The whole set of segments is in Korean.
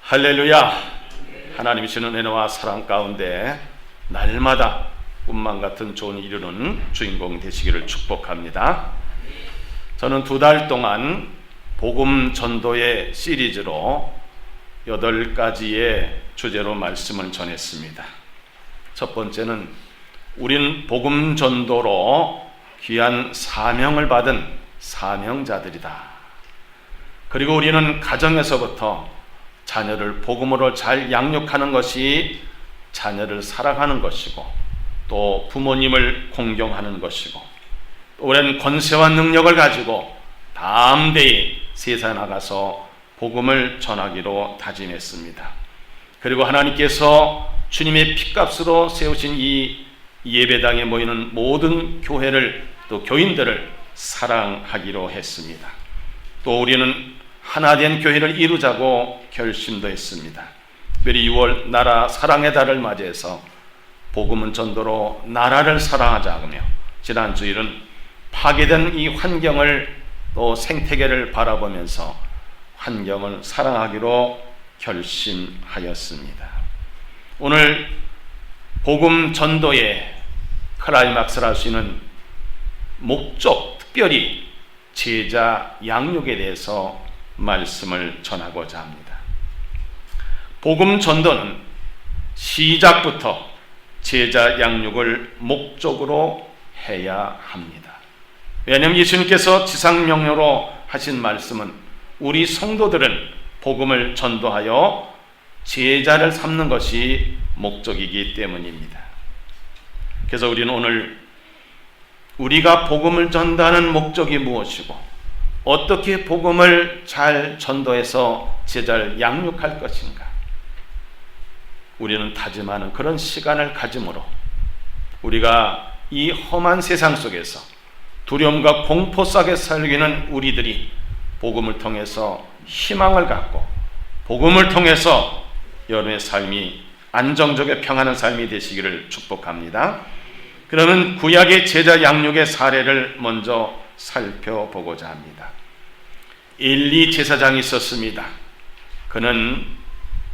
할렐루야. 하나님이 주는 은혜와 사랑 가운데 날마다 꿈만 같은 좋은 일을 이루는 주인공 되시기를 축복합니다. 저는 2달 동안 복음 전도의 시리즈로 8가지의 주제로 말씀을 전했습니다. 첫 번째는 우린 복음 전도로 귀한 사명을 받은 사명자들이다. 그리고 우리는 가정에서부터 자녀를 복음으로 잘 양육하는 것이 자녀를 사랑하는 것이고, 또 부모님을 공경하는 것이고, 또 우리는 권세와 능력을 가지고 담대히 세상에 나가서 복음을 전하기로 다짐했습니다. 그리고 하나님께서 주님의 피값으로 세우신 이 예배당에 모이는 모든 교회를, 또 교인들을 사랑하기로 했습니다. 또 우리는 하나된 교회를 이루자고 결심도 했습니다. 특별히 6월 나라 사랑의 달을 맞이해서 복음은 전도로 나라를 사랑하자며, 지난 주일은 파괴된 이 환경을, 또 생태계를 바라보면서 환경을 사랑하기로 결심하였습니다. 오늘 복음 전도의 클라이막스를 할 수 있는 목적, 특별히 제자 양육에 대해서 말씀을 전하고자 합니다. 복음 전도는 시작부터 제자 양육을 목적으로 해야 합니다. 왜냐하면 예수님께서 지상명령으로 하신 말씀은 우리 성도들은 복음을 전도하여 제자를 삼는 것이 목적이기 때문입니다. 그래서 우리는 오늘 우리가 복음을 전도하는 목적이 무엇이고, 어떻게 복음을 잘 전도해서 제자를 양육할 것인가, 우리는 다짐하는 그런 시간을 가짐으로 우리가 이 험한 세상 속에서 두려움과 공포 속에 살기는 우리들이 복음을 통해서 희망을 갖고, 복음을 통해서 여러분의 삶이 안정적이고 평안한 삶이 되시기를 축복합니다. 그러면 구약의 제자 양육의 사례를 먼저 살펴보고자 합니다. 엘리 제사장이 있었습니다.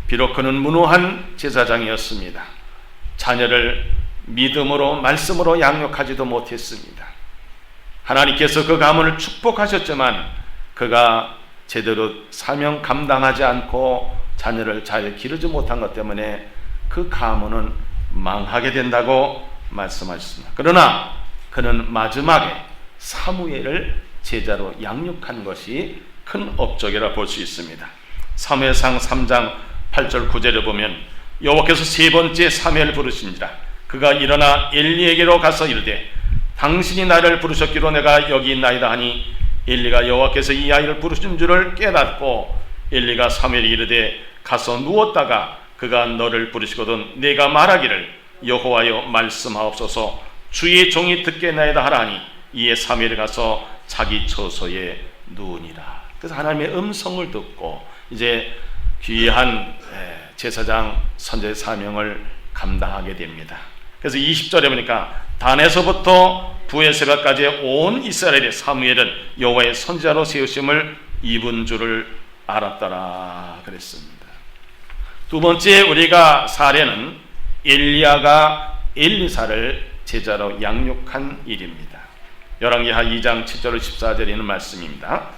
비록 그는 무노한 제사장이었습니다. 자녀를 믿음으로 말씀으로 양육하지도 못했습니다. 하나님께서 그 가문을 축복하셨지만 그가 제대로 사명 감당하지 않고 자녀를 잘 기르지 못한 것 때문에 그 가문은 망하게 된다고 말씀하셨습니다. 그러나 그는 마지막에 사무엘을 제자로 양육한 것이 큰 업적이라 볼 수 있습니다. 사무엘상 3장 8절 9절을 보면 여호와께서 3번째 사무엘을 부르신지라 그가 일어나 엘리에게로 가서 이르되 당신이 나를 부르셨기로 내가 여기 있나이다 하니 엘리가 여호와께서 이 아이를 부르신 줄을 깨닫고 엘리가 사무엘이 이르되 가서 누웠다가 그가 너를 부르시거든 내가 말하기를 여호와여 말씀하옵소서 주의 종이 듣겠나이다 하라니 이에 사무엘이 가서 자기 처소에 누우니라. 그래서 하나님의 음성을 듣고 이제 귀한 제사장 선지자의 사명을 감당하게 됩니다. 그래서 20절에 보니까 단에서부터 부에세바까지 온 이스라엘의 사무엘은 여호와의 선지자로 세우심을 입은 줄을 알았더라 그랬습니다. 두 번째 우리가 사례는 엘리야가 엘리사를 제자로 양육한 일입니다. 열왕기하 2장 7절 14절에 있는 말씀입니다.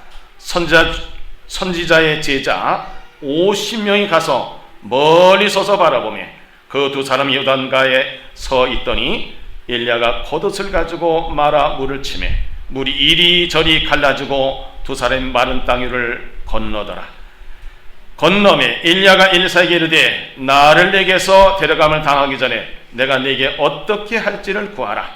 선지자의 제자 50명이 가서 멀리 서서 바라보며 그 두 사람이 요단가에 서 있더니 엘리야가 겉옷을 가지고 말아 물을 치매 물이 이리저리 갈라지고 두 사람이 마른 땅 위를 건너더라. 건너매 엘리야가 엘리사에게 이르되 나를 내게서 데려감을 당하기 전에 내가 네게 어떻게 할지를 구하라.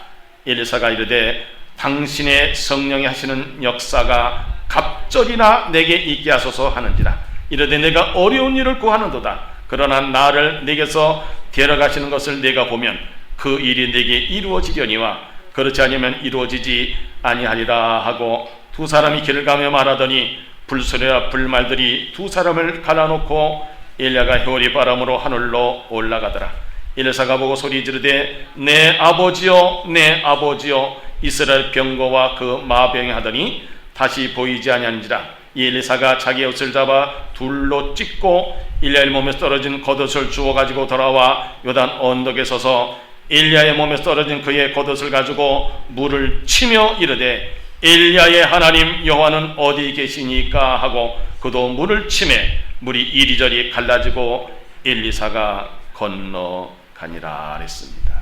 엘리사가 이르되 당신의 성령이 하시는 역사가 갑절이나 내게 있게 하소서 하는지라. 이르되 내가 어려운 일을 구하는도다. 그러나 나를 네게서 데려가시는 것을 내가 보면 그 일이 내게 이루어지려니와 그렇지 않으면 이루어지지 아니하리라 하고 두 사람이 길을 가며 말하더니 불소리와 불말들이 두 사람을 갈라놓고 엘리야가 효리 바람으로 하늘로 올라가더라. 엘리사가 보고 소리 지르되 내 아버지여 내 아버지여 이스라엘 병거와 그 마병이 하더니 다시 보이지 아니한지라. 엘리사가 자기의 옷을 잡아 둘로 찢고 엘리야의 몸에서 떨어진 겉옷을 주워 가지고 돌아와 요단 언덕에 서서 엘리야의 몸에서 떨어진 그의 겉옷을 가지고 물을 치며 이르되 엘리야의 하나님 여호와는 어디 계시니까 하고 그도 물을 치매 물이 이리저리 갈라지고 엘리사가 건너가니라 그랬습니다.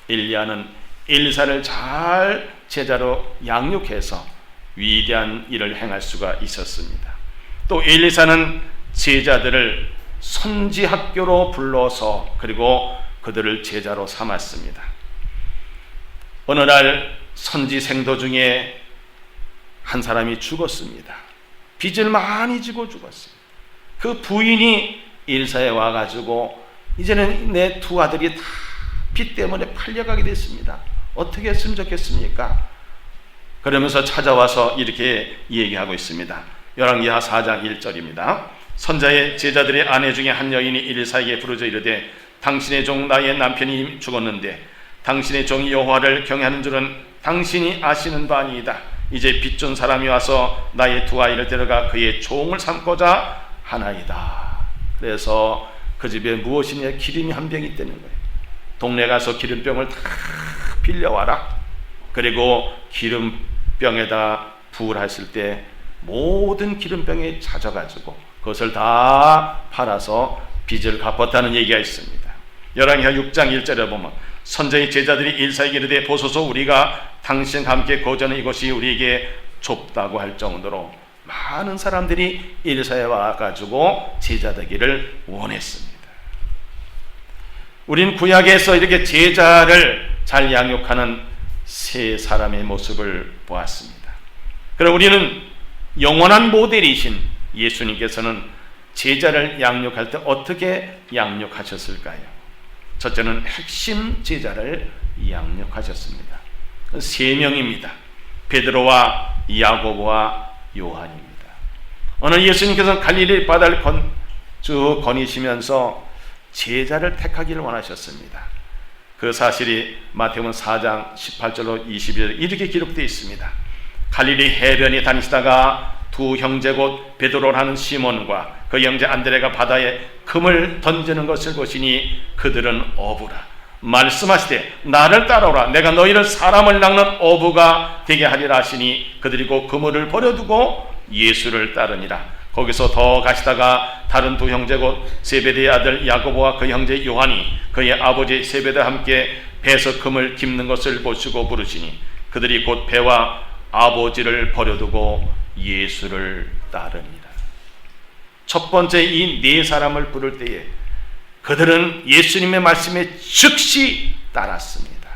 엘리야는 엘리사를 잘 제자로 양육해서 위대한 일을 행할 수가 있었습니다. 또 엘리사는 제자들을 선지학교로 불러서 그리고 그들을 제자로 삼았습니다. 어느 날 선지생도 중에 한 사람이 죽었습니다. 빚을 많이 지고 죽었어요. 그 부인이 엘리사에 와가지고 이제는 내 두 아들이 다 빚 때문에 팔려가게 됐습니다. 어떻게 했으면 좋겠습니까? 그러면서 찾아와서 이렇게 얘기하고 있습니다. 열왕기하 4장 1절입니다. 선자의 제자들의 아내 중에 한 여인이 엘리사에게 부르짖어 이르되 당신의 종 나의 남편이 죽었는데 당신의 종이 여호와를 경외하는 줄은 당신이 아시는 바 아니이다. 이제 빚 준 사람이 와서 나의 두 아이를 데려가 그의 종을 삼고자 하나이다. 그래서 그 집에 무엇이냐? 기름이 한 병이 있다는 거예요. 동네 가서 기름병을 다 빌려와라. 그리고 기름병에다 부을했을 때 모든 기름병에 잦아가지고 그것을 다 팔아서 빚을 갚았다는 얘기가 있습니다. 열왕기하 6장 1절에 보면 선자의 제자들이 엘리사에게 이르되 보소서 우리가 당신과 함께 거주하는 이곳이 우리에게 좁다고 할 정도로 많은 사람들이 엘리사에 와가지고 제자 되기를 원했습니다. 우린 구약에서 이렇게 제자를 잘 양육하는 세 사람의 모습을 보았습니다. 그럼 우리는 영원한 모델이신 예수님께서는 제자를 양육할 때 어떻게 양육하셨을까요? 첫째는 핵심 제자를 양육하셨습니다. 세 명입니다. 베드로와 야고보와 요한입니다. 오늘 예수님께서는 갈릴리 바다를 쭉 거니시면서 제자를 택하기를 원하셨습니다. 그 사실이 마태복음 4장 18절로 22절 이렇게 기록되어 있습니다. 갈릴리 해변에 다니시다가 두 형제 곧 베드로라는 시몬과 그 형제 안드레가 바다에 금을 던지는 것을 보시니 그들은 어부라. 말씀하시되 나를 따라오라. 내가 너희를 사람을 낚는 어부가 되게 하리라 하시니 그들이 곧 그물을 버려두고 예수를 따르니라. 거기서 더 가시다가 다른 두 형제 곧 세베대의 아들 야고보와 그 형제 요한이 그의 아버지 세베대와 함께 배에서 금을 깁는 것을 보시고 부르시니 그들이 곧 배와 아버지를 버려두고 예수를 따르니라. 첫 번째 이 네 사람을 부를 때에 그들은 예수님의 말씀에 즉시 따랐습니다.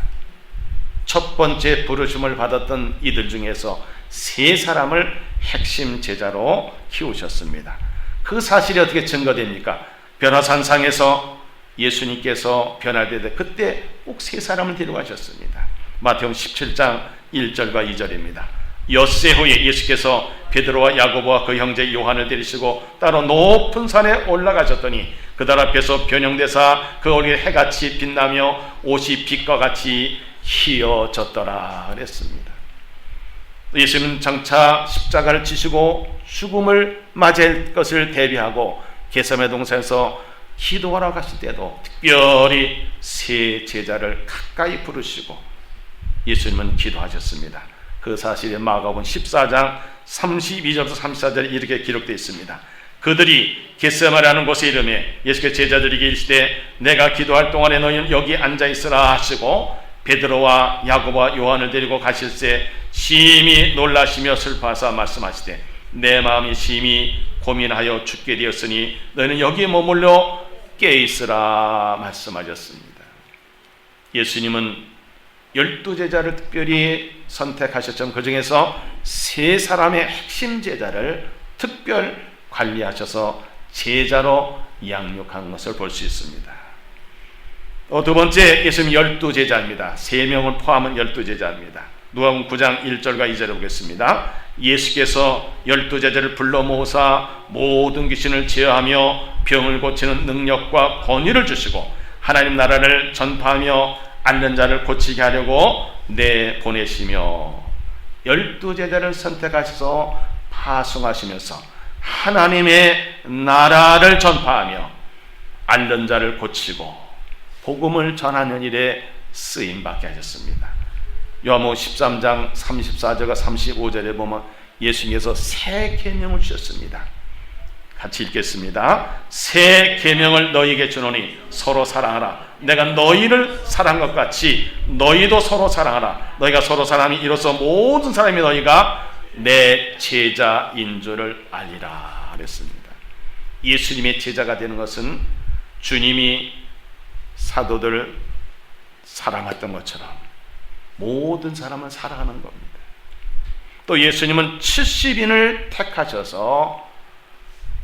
첫 번째 부르심을 받았던 이들 중에서 세 사람을 핵심 제자로 키우셨습니다. 그 사실이 어떻게 증거됩니까? 변화산상에서 예수님께서 변화될 때 그때 꼭 세 사람을 데려가셨습니다. 마태복음 17장 1절과 2절입니다. 엿새 후에 예수께서 베드로와 야고보와 그 형제 요한을 데리시고 따로 높은 산에 올라가셨더니 그들 앞에서 변형되사 그 얼굴에 해같이 빛나며 옷이 빛과 같이 희어졌더라 그랬습니다. 예수님은 장차 십자가를 지시고 죽음을 맞이할 것을 대비하고 겟세마네 동산에서 기도하러 가실 때도 특별히 세 제자를 가까이 부르시고 예수님은 기도하셨습니다. 그 사실이 마가복음 14장 32절부터 34절에 이렇게 기록되어 있습니다. 그들이 겟세마네라는 곳에 이르매 예수께서 제자들에게 이르시되 내가 기도할 동안에 너희는 여기 앉아있으라 하시고 베드로와 야고보와 요한을 데리고 가실새 심히 놀라시며 슬퍼하사 말씀하시되 내 마음이 심히 고민하여 죽게 되었으니 너희는 여기에 머물러 깨있으라 말씀하셨습니다. 예수님은 12제자를 특별히 선택하셨지만 그 중에서 세 사람의 핵심 제자를 특별 관리하셔서 제자로 양육한 것을 볼 수 있습니다. 두 번째 예수님 12제자입니다. 3명을 포함한 12제자입니다. 누가복음 9장 1절과 2절을 보겠습니다. 예수께서 12제자를 불러 모으사 모든 귀신을 제어하며 병을 고치는 능력과 권위를 주시고 하나님 나라를 전파하며 앓는 자를 고치게 하려고 내보내시며 12제자를 선택하셔서 하승하시면서 하나님의 나라를 전파하며 앓는 자를 고치고 복음을 전하는 일에 쓰임받게 하셨습니다. 요한복음 13장 34절과 35절에 보면 예수님께서 새 계명을 주셨습니다. 같이 읽겠습니다. 새 계명을 너희에게 주노니 서로 사랑하라. 내가 너희를 사랑한 것 같이 너희도 서로 사랑하라. 너희가 서로 사랑하니 이로써 모든 사람이 너희가 내 제자인 줄을 알리라 그랬습니다. 예수님의 제자가 되는 것은 주님이 사도들 사랑했던 것처럼 모든 사람을 사랑하는 겁니다. 또 예수님은 70인을 택하셔서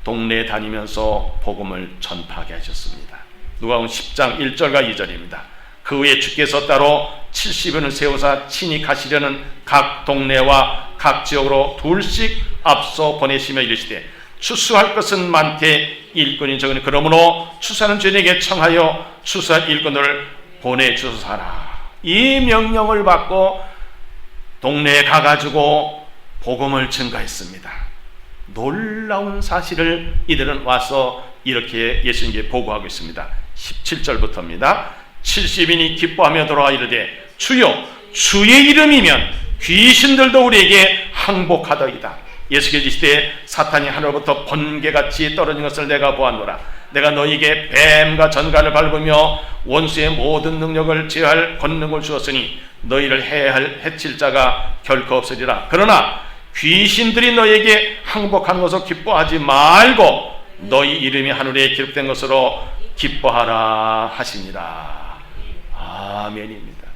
동네에 다니면서 복음을 전파하게 하셨습니다. 누가복음 10장 1절과 2절입니다. 그 후에 주께서 따로 70인을 세우사 친히 가시려는 각 동네와 각 지역으로 둘씩 앞서 보내시며 이르시되 추수할 것은 많되 일꾼이 적으니 그러므로 추수하는 주인에게 청하여 추수할 일꾼을 보내주소서 하라. 이 명령을 받고 동네에 가가지고 복음을 증거했습니다. 놀라운 사실을 이들은 와서 이렇게 예수님께 보고하고 있습니다. 17절부터입니다. 70인이 기뻐하며 돌아와 이르되 주여 주의 이름이면 귀신들도 우리에게 항복하더이다. 예수께서 이르시되 사탄이 하늘로부터 번개같이 떨어진 것을 내가 보았노라. 내가 너희에게 뱀과 전갈을 밟으며 원수의 모든 능력을 제할 권능을 주었으니 너희를 해칠 자가 결코 없으리라. 그러나 귀신들이 너희에게 항복하는 것을 기뻐하지 말고 너희 이름이 하늘에 기록된 것으로 기뻐하라 하시니라. 아멘입니다.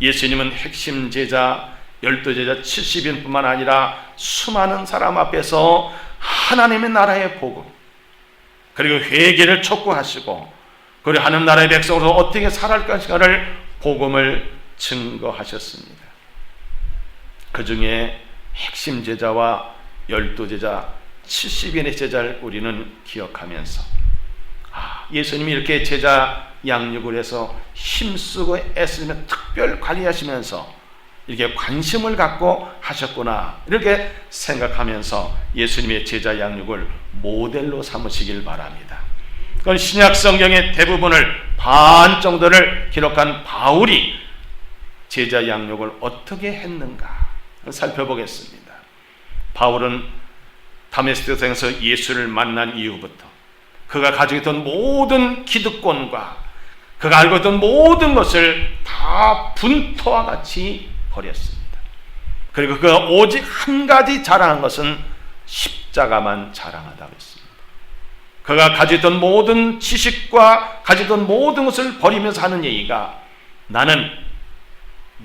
예수님은 핵심 제자 12제자 70인뿐만 아니라 수많은 사람 앞에서 하나님의 나라의 복음 그리고 회개를 촉구하시고 그리고 하나님 나라의 백성으로 어떻게 살아갈 것인가를 복음을 증거하셨습니다. 그 중에 핵심 제자와 12제자 70인의 제자를 우리는 기억하면서 예수님이 이렇게 제자 양육을 해서 힘쓰고 애쓰며 특별 관리하시면서 이렇게 관심을 갖고 하셨구나 이렇게 생각하면서 예수님의 제자 양육을 모델로 삼으시길 바랍니다. 그건 신약 성경의 대부분을 반 정도를 기록한 바울이 제자 양육을 어떻게 했는가 살펴보겠습니다. 바울은 다메섹스에서 예수를 만난 이후부터 그가 가지고 있던 모든 기득권과 그가 알고 있던 모든 것을 다 분토와 같이 버렸습니다. 그리고 그가 오직 한 가지 자랑한 것은 십자가만 자랑하다고 했습니다. 그가 가지고 있던 모든 지식과 가지고 있던 모든 것을 버리면서 하는 얘기가 나는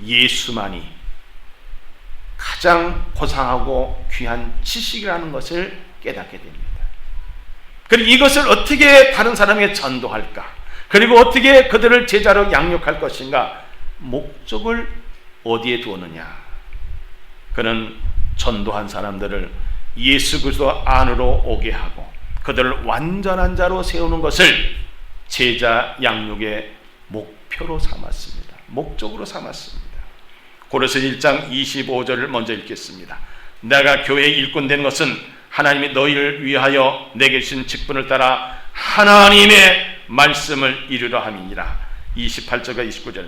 예수만이 가장 고상하고 귀한 지식이라는 것을 깨닫게 됩니다. 그리고 이것을 어떻게 다른 사람에게 전도할까? 그리고 어떻게 그들을 제자로 양육할 것인가? 목적을 어디에 두었느냐? 그는 전도한 사람들을 예수 그리스도 안으로 오게 하고 그들을 완전한 자로 세우는 것을 제자 양육의 목표로 삼았습니다. 목적으로 삼았습니다. 고린도서 1장 25절을 먼저 읽겠습니다. 내가 교회의 일꾼 된 것은 하나님이 너희를 위하여 내게 주신 직분을 따라 하나님의 말씀을 이루려 함이니라. 28절과 29절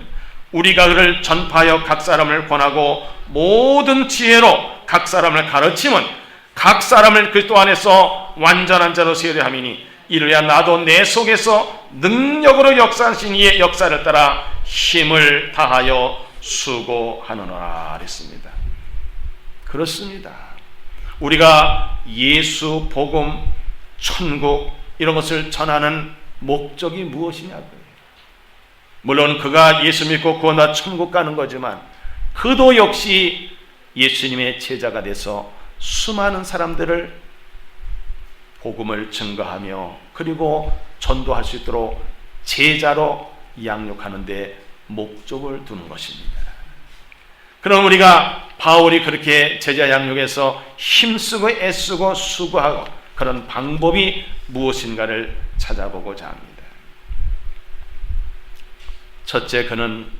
우리가 그를 전파하여 각 사람을 권하고 모든 지혜로 각 사람을 가르치면 각 사람을 그리스도 안에서 완전한 자로 세우려 함이니 이르야 나도 내 속에서 능력으로 역사하신 이의 역사를 따라 힘을 다하여 수고하노라 그랬습니다. 그렇습니다. 우리가 예수, 복음, 천국 이런 것을 전하는 목적이 무엇이냐고요. 물론 그가 예수 믿고 구원받아 천국 가는 거지만 그도 역시 예수님의 제자가 돼서 수많은 사람들을 복음을 증거하며 그리고 전도할 수 있도록 제자로 양육하는 데 목적을 두는 것입니다. 그럼 우리가 바울이 그렇게 제자 양육에서 힘쓰고 애쓰고 수고하고 그런 방법이 무엇인가를 찾아보고자 합니다. 첫째, 그는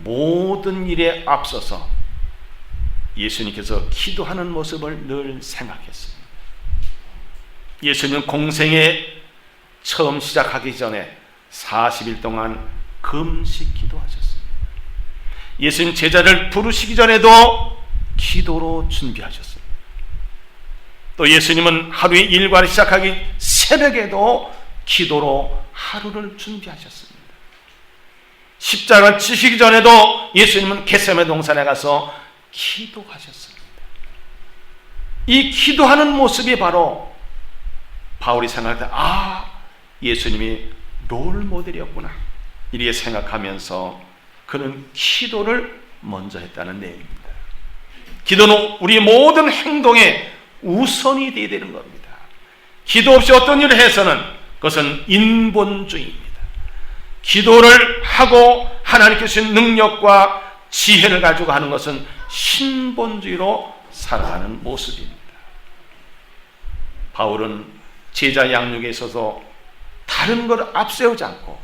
모든 일에 앞서서 예수님께서 기도하는 모습을 늘 생각했습니다. 예수님은 공생에 처음 시작하기 전에 40일 동안 금식 기도하셨습니다. 예수님 제자를 부르시기 전에도 기도로 준비하셨습니다. 또 예수님은 하루의 일과를 시작하기 새벽에도 기도로 하루를 준비하셨습니다. 십자가를 지시기 전에도 예수님은 겟세마네 동산에 가서 기도하셨습니다. 이 기도하는 모습이 바로 바울이 생각할 때 예수님이 롤 모델이었구나 이렇게 생각하면서 그는 기도를 먼저 했다는 내용입니다. 기도는 우리 모든 행동의 우선이 되어야 되는 겁니다. 기도 없이 어떤 일을 해서는 그것은 인본주의입니다. 기도를 하고 하나님께 주신 능력과 지혜를 가지고 하는 것은 신본주의로 살아가는 모습입니다. 바울은 제자 양육에 있어서 다른 걸 앞세우지 않고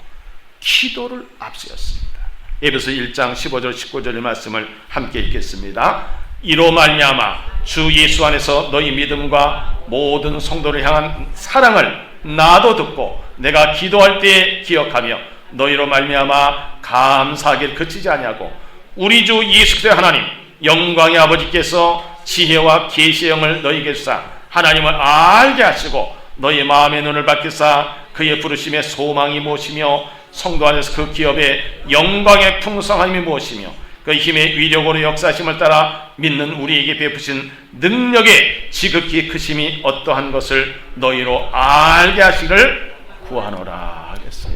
기도를 앞세웠습니다. 에베소 1장 15절 19절의 말씀을 함께 읽겠습니다. 이로 말미암아 주 예수 안에서 너희 믿음과 모든 성도를 향한 사랑을 나도 듣고 내가 기도할 때에 기억하며 너희로 말미암아 감사하기를 그치지 아니하고 우리 주 예수 그리스도의 하나님 영광의 아버지께서 지혜와 계시의 영을 너희에게 주사 하나님을 알게 하시고 너희 마음의 눈을 밝히사 그의 부르심의 소망이 무엇이며 성도 안에서 그 기업의 영광의 풍성함이 무엇이며 그 힘의 위력으로 역사하심을 따라 믿는 우리에게 베푸신 능력의 지극히 크심이 어떠한 것을 너희로 알게 하시기를 구하노라 하겠어요.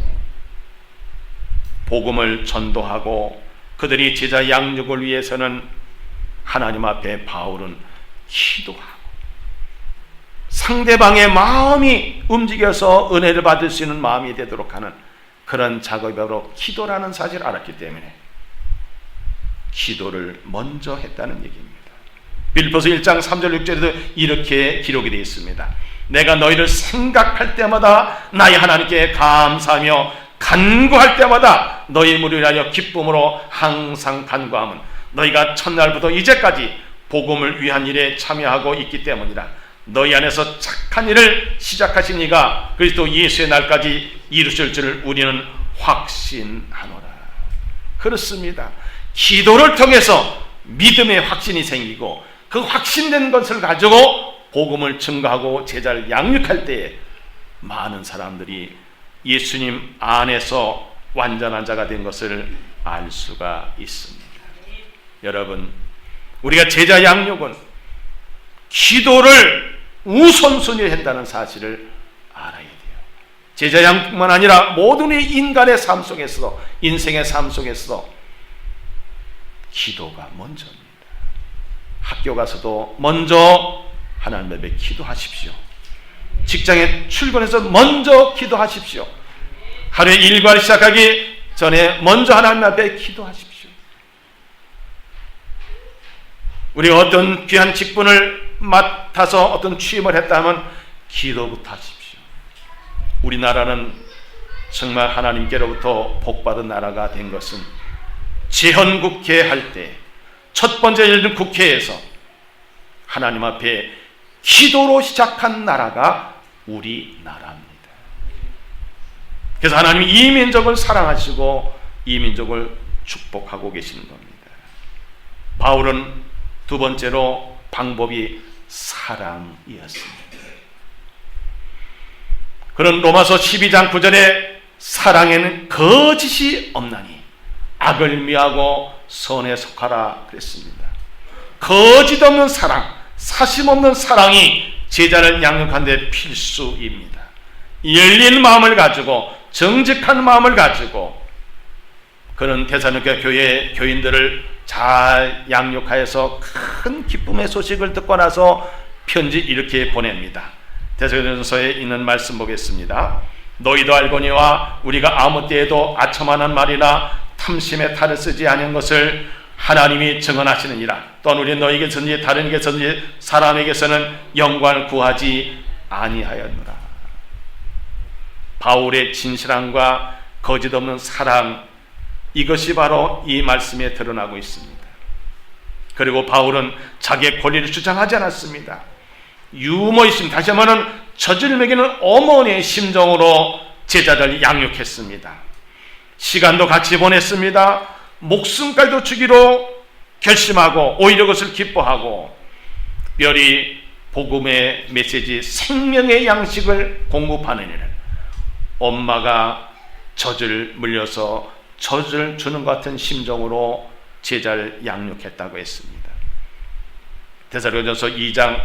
복음을 전도하고 그들이 제자 양육을 위해서는 하나님 앞에 바울은 기도하고 상대방의 마음이 움직여서 은혜를 받을 수 있는 마음이 되도록 하는 그런 작업이 바로 기도라는 사실을 알았기 때문에 기도를 먼저 했다는 얘기입니다. 빌립보서 1장 3절 6절에도 이렇게 기록이 되어 있습니다. 내가 너희를 생각할 때마다 나의 하나님께 감사하며 간구할 때마다 너희 무리를 위하여 기쁨으로 항상 간구함은 너희가 첫날부터 이제까지 복음을 위한 일에 참여하고 있기 때문이라. 너희 안에서 착한 일을 시작하신 이가 그리스도 예수의 날까지 이루실 줄을 우리는 확신하노라. 그렇습니다. 기도를 통해서 믿음의 확신이 생기고 그 확신된 것을 가지고 복음을 증거하고 제자를 양육할 때에 많은 사람들이 예수님 안에서 완전한 자가 된 것을 알 수가 있습니다. 여러분, 우리가 제자 양육은 기도를 우선순위로 한다는 사실을 알아야 돼요. 제자 양육뿐만 아니라 모든 인간의 삶 속에서, 인생의 삶 속에서 기도가 먼저입니다. 학교 가서도 먼저 하나님 앞에 기도하십시오. 직장에 출근해서 먼저 기도하십시오. 하루의 일과를 시작하기 전에 먼저 하나님 앞에 기도하십시오. 우리가 어떤 귀한 직분을 맡아서 어떤 취임을 했다면 기도부터 하십시오. 우리나라는 정말 하나님께로부터 복받은 나라가 된 것은 재헌국회 할 때 첫 번째 열린 국회에서 하나님 앞에 기도로 시작한 나라가 우리나라입니다. 그래서 하나님이 이 민족을 사랑하시고 이 민족을 축복하고 계시는 겁니다. 바울은 두 번째로 방법이 사랑이었습니다. 그런 로마서 12장 9절에 사랑에는 거짓이 없나니 악을 미하고 선에 속하라 그랬습니다. 거짓 없는 사랑, 사심 없는 사랑이 제자를 양육하는 데 필수입니다. 열린 마음을 가지고 정직한 마음을 가지고 그는 데살로니가 교회 교인들을 잘 양육하여서 큰 기쁨의 소식을 듣고 나서 편지 이렇게 보냅니다. 데살로니가서에 있는 말씀 보겠습니다. 너희도 알거니와 우리가 아무 때에도 아첨하는 말이나 탐심의 탈을 쓰지 않은 것을 하나님이 증언하시느니라. 또한 우리는 너희에게서든지 다른에게서든지 사람에게서는 영광을 구하지 아니하였노라. 바울의 진실함과 거짓 없는 사랑, 이것이 바로 이 말씀에 드러나고 있습니다. 그리고 바울은 자기의 권리를 주장하지 않았습니다. 유머있습니다. 다시 한번은 젖을 먹이는 어머니의 심정으로 제자를 양육했습니다. 시간도 같이 보냈습니다. 목숨까지도 주기로 결심하고 오히려 그것을 기뻐하고 특별히 복음의 메시지 생명의 양식을 공급하는 일을 엄마가 젖을 물려서 젖을 주는 것 같은 심정으로 제자를 양육했다고 했습니다. 데살로니가전서 2장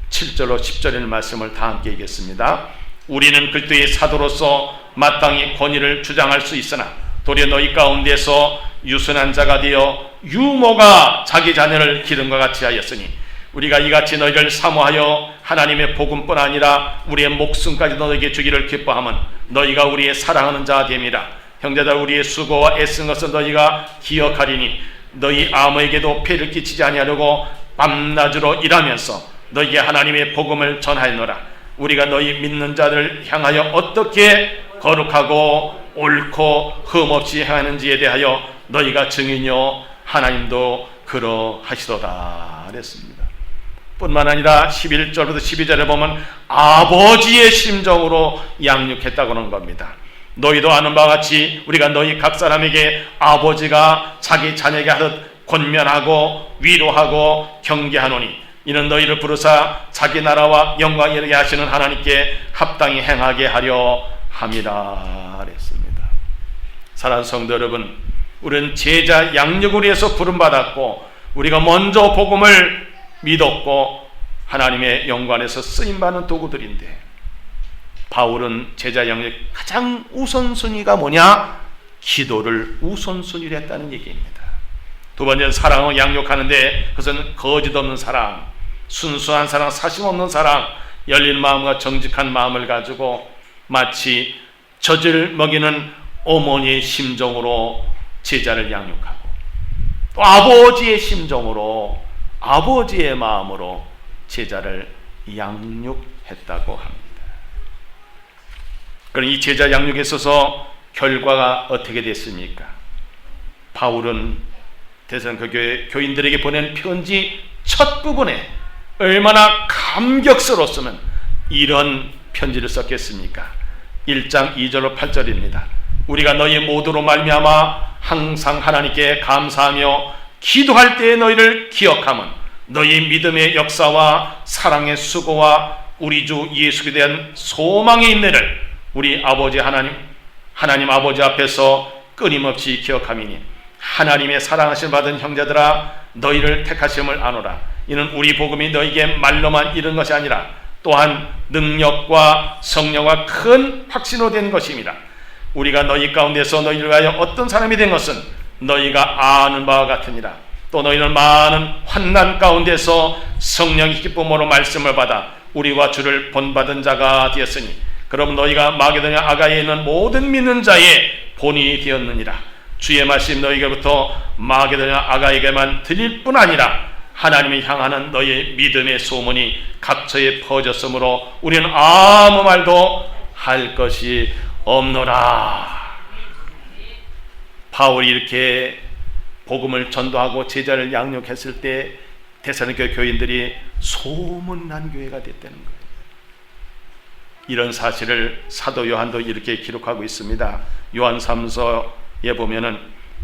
7절로 10절의 말씀을 다 함께 읽겠습니다. 우리는 그리스도의 사도로서 마땅히 권위를 주장할 수 있으나 도리어 너희 가운데서 유순한 자가 되어 유모가 자기 자녀를 기름과 같이 하였으니 우리가 이같이 너희를 사모하여 하나님의 복음뿐 아니라 우리의 목숨까지 너희에게 주기를 기뻐하면 너희가 우리의 사랑하는 자가 됨이라. 형제들, 우리의 수고와 애쓴 것을 너희가 기억하리니 너희 아무에게도 폐를 끼치지 아니하려고 밤낮으로 일하면서 너희에게 하나님의 복음을 전하였노라. 우리가 너희 믿는 자들을 향하여 어떻게 거룩하고 옳고 흠없이 행하는지에 대하여 너희가 증인이요 하나님도 그러하시도다 그랬습니다. 뿐만 아니라 11절부터 12절에 보면 아버지의 심정으로 양육했다고 하는 겁니다. 너희도 아는 바와 같이 우리가 너희 각 사람에게 아버지가 자기 자녀에게 하듯 권면하고 위로하고 경계하노니 이는 너희를 부르사 자기 나라와 영광 이르게 하시는 하나님께 합당히 행하게 하려 함이라 그랬습니다. 사랑하는 성도 여러분, 우리는 제자 양육을 위해서 부름받았고 우리가 먼저 복음을 믿었고 하나님의 영광에서 쓰임받는 도구들인데 바울은 제자 양육 가장 우선순위가 뭐냐? 기도를 우선순위로 했다는 얘기입니다. 두 번째는 사랑을 양육하는데 그것은 거짓 없는 사랑, 순수한 사랑, 사심 없는 사랑, 열린 마음과 정직한 마음을 가지고 마치 젖을 먹이는 어머니의 심정으로 제자를 양육하고 또 아버지의 심정으로 아버지의 마음으로 제자를 양육했다고 합니다. 그럼 이 제자 양육에 있어서 결과가 어떻게 됐습니까? 바울은 데살로니가 교회 교인들에게 보낸 편지 첫 부분에 얼마나 감격스러웠으면 이런 편지를 썼겠습니까? 1장 2절로 8절입니다. 우리가 너희 모두로 말미암아 항상 하나님께 감사하며 기도할 때에 너희를 기억하면 너희 믿음의 역사와 사랑의 수고와 우리 주 예수에 대한 소망의 인내를 우리 아버지 하나님 아버지 앞에서 끊임없이 기억함이니 하나님의 사랑하심 받은 형제들아 너희를 택하심을 아노라. 이는 우리 복음이 너희에게 말로만 이른 것이 아니라 또한 능력과 성령과 큰 확신으로 된 것입니다. 우리가 너희 가운데서 너희를 위하여 어떤 사람이 된 것은 너희가 아는 바와 같으니라. 또 너희는 많은 환난 가운데서 성령의 기쁨으로 말씀을 받아 우리와 주를 본받은 자가 되었으니 그럼 너희가 마게도냐 아가야에 있는 모든 믿는 자의 본이 되었느니라. 주의 말씀 너희에게부터 마게도냐 아가야에게만 들릴 뿐 아니라 하나님을 향하는 너희의 믿음의 소문이 각처에 퍼졌으므로 우리는 아무 말도 할 것이 없노라. 바울이 이렇게 복음을 전도하고 제자를 양육했을 때 데살로니가 교인들이 소문난 교회가 됐다는 거예요. 이런 사실을 사도 요한도 이렇게 기록하고 있습니다. 요한 3서에 보면은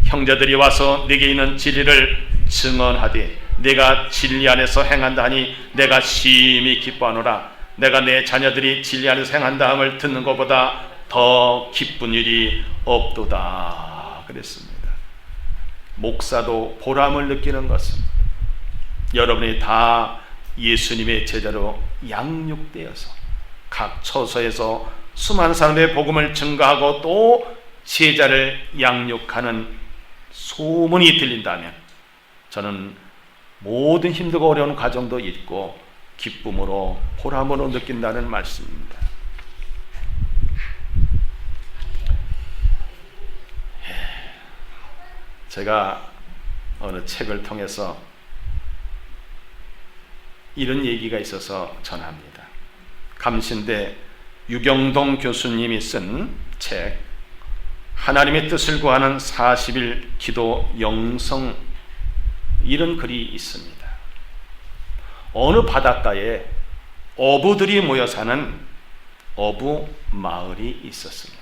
형제들이 와서 네게 있는 진리를 증언하되 내가 진리 안에서 행한다 하니 내가 심히 기뻐하노라. 내가 내 자녀들이 진리 안에서 행한다 함을 듣는 것보다 더 기쁜 일이 없도다 그랬습니다. 목사도 보람을 느끼는 것은 여러분이 다 예수님의 제자로 양육되어서 각 처소에서 수많은 사람들의 복음을 증거하고 또 제자를 양육하는 소문이 들린다면 저는 모든 힘들고 어려운 과정도 있고 기쁨으로 보람으로 느낀다는 말씀입니다. 제가 어느 책을 통해서 이런 얘기가 있어서 전합니다. 감신대 유경동 교수님이 쓴 책 하나님의 뜻을 구하는 40일 기도 영성 이런 글이 있습니다. 어느 바닷가에 어부들이 모여 사는 어부 마을이 있었습니다.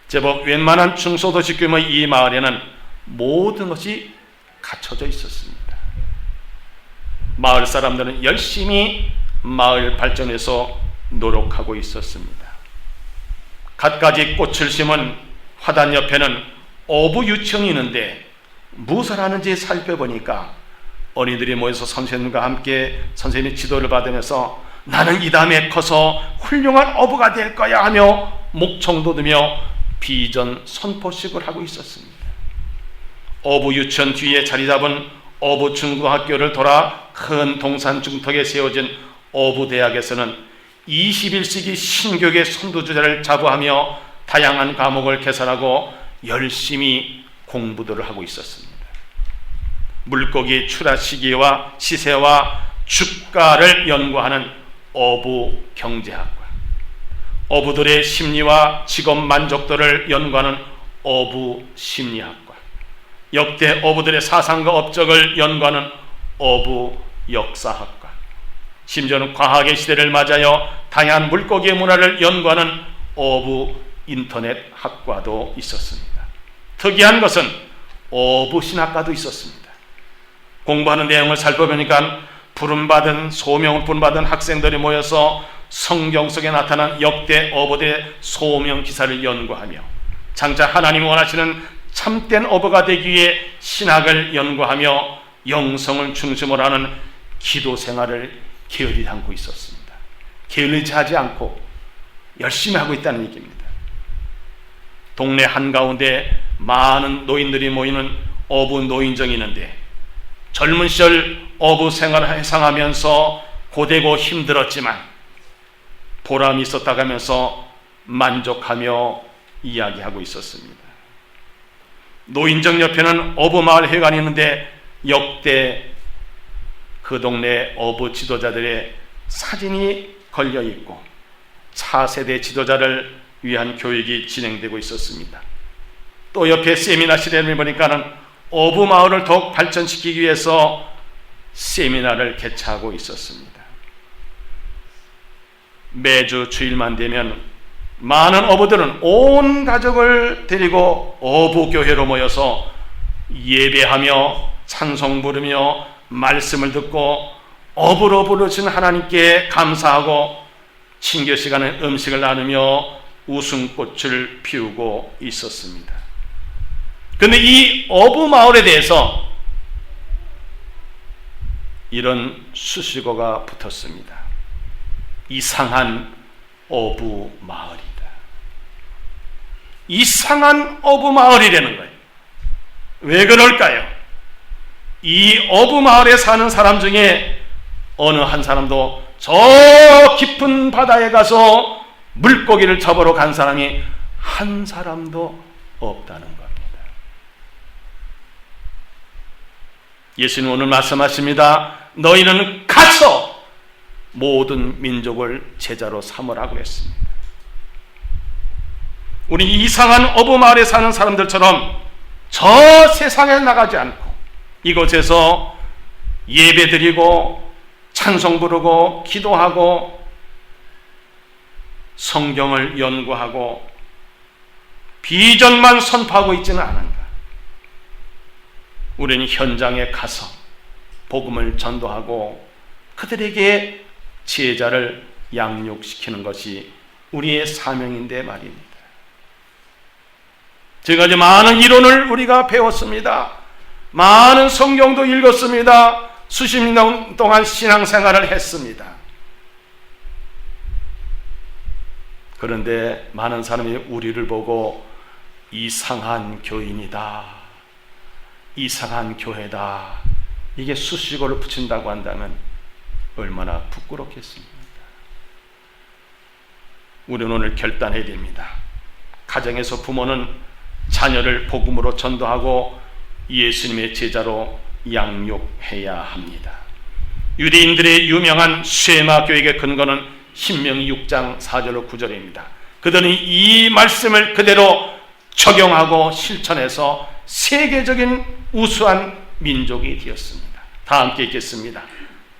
제법 웬만한 중소도시 규모의 이 마을에는 모든 것이 갖춰져 있었습니다. 마을 사람들은 열심히 마을 발전에서 노력하고 있었습니다. 갖가지 꽃을 심은 화단 옆에는 어부 유치원이 있는데 무엇을 하는지 살펴보니까 어린이들이 모여서 선생님과 함께 선생님의 지도를 받으면서 나는 이 다음에 커서 훌륭한 어부가 될 거야 하며 목청도 두며 비전 선포식을 하고 있었습니다. 어부 유치원 뒤에 자리 잡은 어부 중고학교를 돌아 큰 동산 중턱에 세워진 어부 대학에서는 21세기 신교육의 선두주자를 자부하며 다양한 과목을 개설하고 열심히 공부들을 하고 있었습니다. 물고기 출하 시기와 시세와 주가를 연구하는 어부 경제학과, 어부들의 심리와 직업 만족도를 연구하는 어부 심리학과, 역대 어부들의 사상과 업적을 연구하는 어부 역사학과, 심지어는 과학의 시대를 맞아요 다양한 물고기의 문화를 연구하는 어부 인터넷 학과도 있었습니다. 특이한 것은 어부 신학과도 있었습니다. 공부하는 내용을 살펴보니까 소명을 부름받은 학생들이 모여서 성경 속에 나타난 역대 어부들의 소명 기사를 연구하며 장차 하나님이 원하시는 참된 어부가 되기 위해 신학을 연구하며 영성을 중심으로 하는 기도 생활을 게을리지 않고 있었습니다. 게을리지 하지 않고 열심히 하고 있다는 얘기입니다. 동네 한가운데 많은 노인들이 모이는 어부 노인정이 있는데 젊은 시절 어부 생활을 해상하면서 고되고 힘들었지만 보람이 있었다고 하면서 만족하며 이야기하고 있었습니다. 노인정 옆에는 어부 마을 회관이 있는데 역대 그 동네 어부 지도자들의 사진이 걸려 있고 차세대 지도자를 위한 교육이 진행되고 있었습니다. 또 옆에 세미나실을 보니까는 어부 마을을 더욱 발전시키기 위해서 세미나를 개최하고 있었습니다. 매주 주일만 되면 많은 어부들은 온 가족을 데리고 어부교회로 모여서 예배하며 찬송 부르며 말씀을 듣고 어부로 부르신 하나님께 감사하고 친교 시간에 음식을 나누며 웃음꽃을 피우고 있었습니다. 그런데 이 어부 마을에 대해서 이런 수식어가 붙었습니다. 이상한 어부 마을이다. 이상한 어부 마을이라는 거예요. 왜 그럴까요? 이 어부 마을에 사는 사람 중에 어느 한 사람도 저 깊은 바다에 가서 물고기를 잡으러 간 사람이 한 사람도 없다는 겁니다. 예수님 오늘 말씀하십니다. 너희는 가서 모든 민족을 제자로 삼으라고 했습니다. 우리 이상한 어부 마을에 사는 사람들처럼 저 세상에 나가지 않고 이곳에서 예배드리고 찬송 부르고 기도하고 성경을 연구하고 비전만 선포하고 있지는 않은가? 우리는 현장에 가서 복음을 전도하고 그들에게 제자를 양육시키는 것이 우리의 사명인데 말입니다. 지금까지 많은 이론을 우리가 배웠습니다. 많은 성경도 읽었습니다. 수십 년 동안 신앙생활을 했습니다. 그런데 많은 사람이 우리를 보고 이상한 교인이다, 이상한 교회다, 이게 수식어를 붙인다고 한다면 얼마나 부끄럽겠습니까? 우리는 오늘 결단해야 됩니다. 가정에서 부모는 자녀를 복음으로 전도하고 예수님의 제자로 양육해야 합니다. 유대인들의 유명한 쉐마 교육의 근거는 신명기 6장 4절로 9절입니다. 그들은 이 말씀을 그대로 적용하고 실천해서 세계적인 우수한 민족이 되었습니다. 다 함께 읽겠습니다.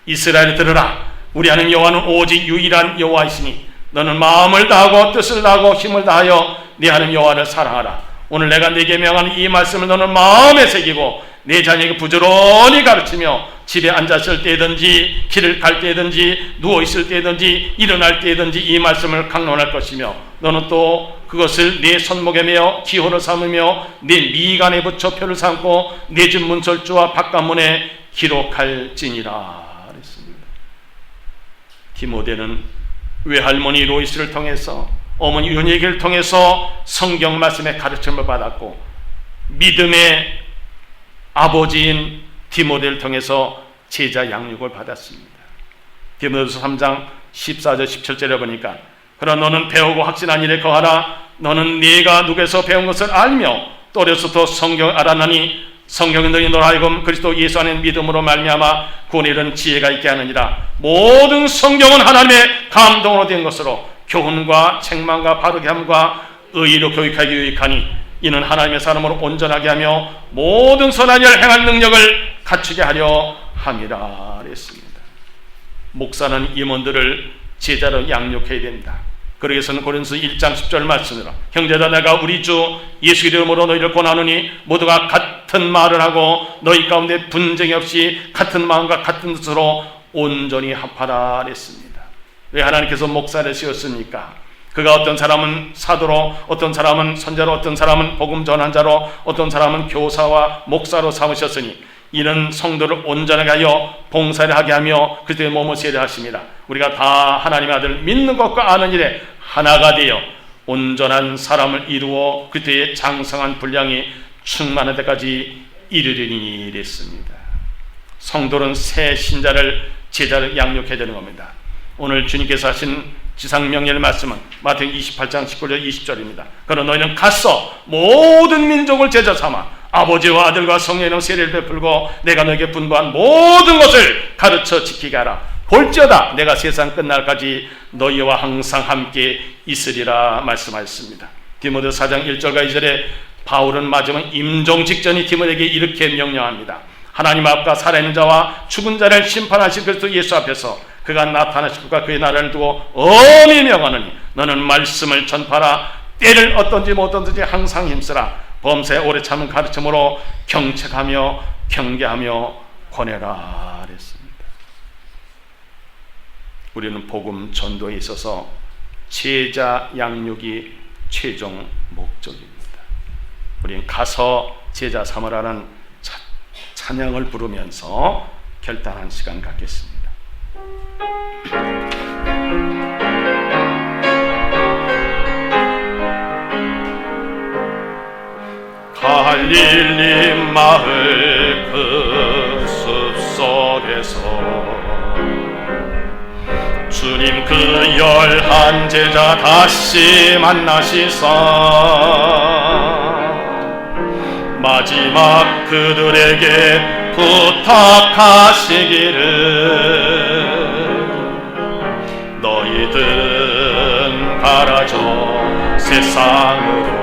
이스라엘 들으라. 우리 하나님 여호와는 오직 유일한 여호와이시니 너는 마음을 다하고 뜻을 다하고 힘을 다하여 네 하나님 여호와를 사랑하라. 오늘 내가 네게 명하는 이 말씀을 너는 마음에 새기고 내 자녀에게 부지런히 가르치며 집에 앉았을 때든지 길을 갈 때든지 누워있을 때든지 일어날 때든지 이 말씀을 강론할 것이며 너는 또 그것을 네 손목에 매어 기호를 삼으며 네 미간에 붙여 표를 삼고 내 집 문설주와 바깥문에 기록할지니라 그랬습니다. 디모데는 외할머니 로이스를 통해서 어머니 윤희에게를 통해서 성경 말씀의 가르침을 받았고 믿음의 아버지인 디모데를 통해서 제자 양육을 받았습니다. 디모데서 3장 14절 17절에 보니까 그러나 너는 배우고 확신한 일에 거하라. 너는 네가 누구에서 배운 것을 알며 또 어려서부터 성경을 알았나니 성경이 너희 너로 하여금 그리스도 예수 안에 믿음으로 말미암아 구원에 이른 지혜가 있게 하느니라. 모든 성경은 하나님의 감동으로 된 것으로 교훈과 책망과 바르게 함과 의의로 교육하기 유익하니 이는 하나님의 사람으로 온전하게 하며 모든 선한 일을 행할 능력을 갖추게 하려 함이라 그랬습니다. 목사는 임원들을 제자로 양육해야 된다. 그러기 위해서는 고린도서 1장 10절 말씀으로 형제들아 내가 우리 주 예수 이름으로 너희를 권하노니 모두가 같은 말을 하고 너희 가운데 분쟁이 없이 같은 마음과 같은 뜻으로 온전히 합하라 그랬습니다. 왜 하나님께서 목사를 세웠습니까? 그가 어떤 사람은 사도로, 어떤 사람은 선자로, 어떤 사람은 복음 전환자로, 어떤 사람은 교사와 목사로 삼으셨으니 이는 성도를 온전하게 하여 봉사를 하게 하며 그리스도의 몸을 세례 하십니다. 우리가 다 하나님의 아들을 믿는 것과 아는 일에 하나가 되어 온전한 사람을 이루어 그리스도의 장성한 분량이 충만할 때까지 이르리니 이랬습니다. 성도는 새 신자를 제자를 양육해야 되는 겁니다. 오늘 주님께서 하신 지상명령의 말씀은 마태복음 28장 19절 20절입니다. 그러나 너희는 가서 모든 민족을 제자 삼아 아버지와 아들과 성령의 이름으로 세례를 베풀고 내가 너에게 분부한 모든 것을 가르쳐 지키게 하라. 볼지어다 내가 세상 끝날까지 너희와 항상 함께 있으리라 말씀하셨습니다. 디모데서 4장 1절과 2절에 바울은 마지막 임종 직전이 디모데에게 이렇게 명령합니다. 하나님 앞과 살아있는 자와 죽은 자를 심판하실 그리스도 예수 앞에서 그가 나타나실 것과 그의 나라를 두고 엄히 명하노니 너는 말씀을 전파하라. 때를 어떤지 못어떤지 항상 힘쓰라. 범사에 오래 참은 가르침으로 경책하며 경계하며 권해라 그랬습니다. 우리는 복음 전도에 있어서 제자 양육이 최종 목적입니다. 우리는 가서 제자 삼으라는 찬양을 부르면서 결단한 시간 갖겠습니다. 갈릴리 마을 그 숲속에서 주님 그 11 제자 다시 만나시사 마지막 그들에게 부탁하시기를 너희들은 가라져 세상으로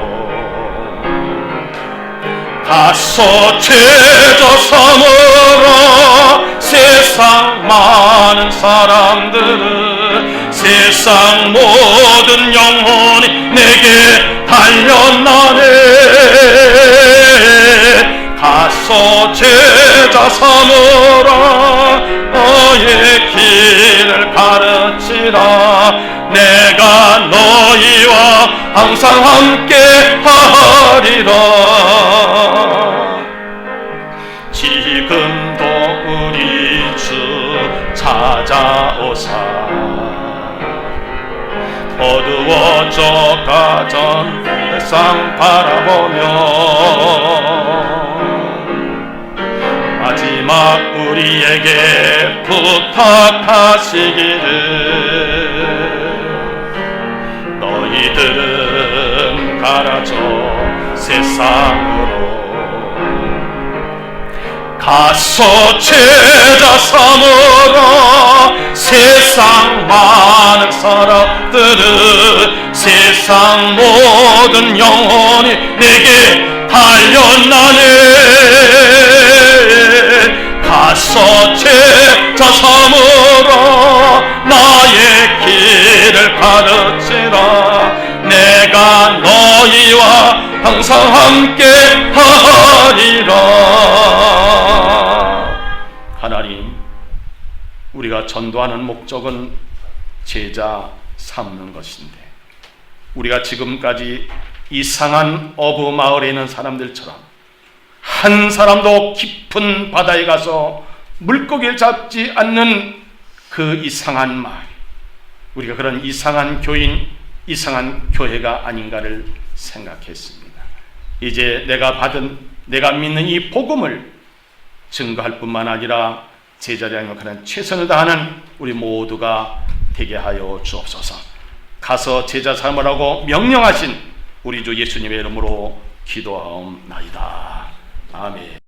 가서 제자 삼으라. 세상 많은 사람들은 세상 모든 영혼이 내게 달려나네. 가서 제자 삼으라. 너의 길을 가르치라. 내가 너희와 항상 함께 하리라. 지금도 우리 주 찾아오사 어두워져 가던 세상 바라보며 마지막 우리에게 부탁하시기를 너희들은 가라져 세상으로 가서 제자 삼으라. 세상 많은 사람들은 세상 모든 영혼이 내게 달려나네. 가서 제자 삼으라. 나의 길을 가르치라. 내가 너희와 항상 함께 하리라. 하나님, 우리가 전도하는 목적은 제자 삼는 것인데, 우리가 지금까지 이상한 어부 마을에 있는 사람들처럼 한 사람도 깊은 바다에 가서 물고기를 잡지 않는 그 이상한 마을, 우리가 그런 이상한 교인, 이상한 교회가 아닌가를 생각했습니다. 이제 내가 믿는 이 복음을 증거할 뿐만 아니라 제자를 양육하는 최선을 다하는 우리 모두가 되게 하여 주옵소서. 가서 제자 삼으라고 명령하신 우리 주 예수님의 이름으로 기도하옵나이다. 아멘.